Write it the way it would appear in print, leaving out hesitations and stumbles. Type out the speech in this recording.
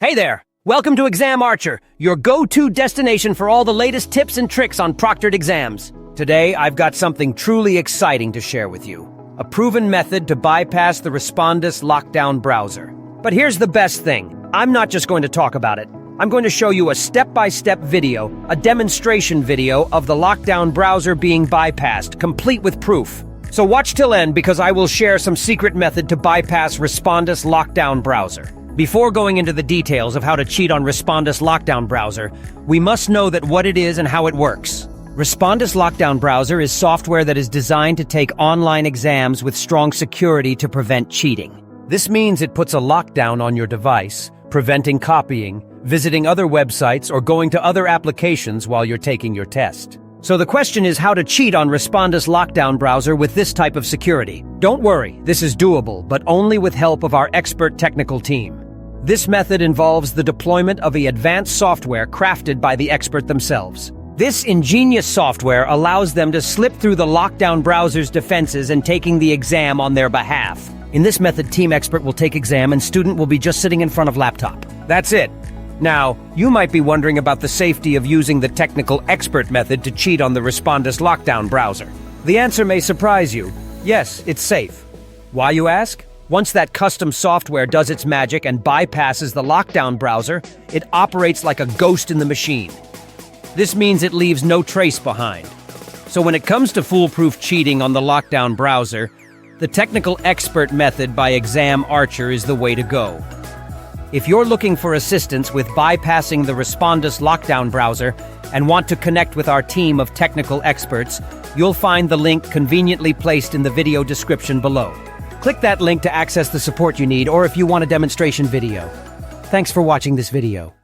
Hey there! Welcome to Exam Archer, your go-to destination for all the latest tips and tricks on proctored exams. Today, I've got something truly exciting to share with you. A proven method to bypass the Respondus lockdown browser. But here's the best thing. I'm not just going to talk about it. I'm going to show you a step-by-step video, a demonstration video of the lockdown browser being bypassed, complete with proof. So watch till end because I will share some secret method to bypass Respondus lockdown browser. Before going into the details of how to cheat on Respondus lockdown browser, we must know that what it is and how it works. Respondus lockdown browser is software that is designed to take online exams with strong security to prevent cheating. This means it puts a lockdown on your device, preventing copying, visiting other websites, or going to other applications while you're taking your test. So the question is how to cheat on Respondus lockdown browser with this type of security. Don't worry, this is doable, but only with help of our expert technical team. This method involves the deployment of the advanced software crafted by the expert themselves. This ingenious software allows them to slip through the lockdown browser's defenses and taking the exam on their behalf. In this method, team expert will take exam and student will be just sitting in front of laptop. That's it. Now, you might be wondering about the safety of using the technical expert method to cheat on the Respondus lockdown browser. The answer may surprise you. Yes, it's safe. Why, you ask? Once that custom software does its magic and bypasses the lockdown browser, it operates like a ghost in the machine. This means it leaves no trace behind. So when it comes to foolproof cheating on the lockdown browser, the technical expert method by Exam Archer is the way to go. If you're looking for assistance with bypassing the Respondus lockdown browser and want to connect with our team of technical experts, you'll find the link conveniently placed in the video description below. Click that link to access the support you need, or if you want a demonstration video. Thanks for watching this video.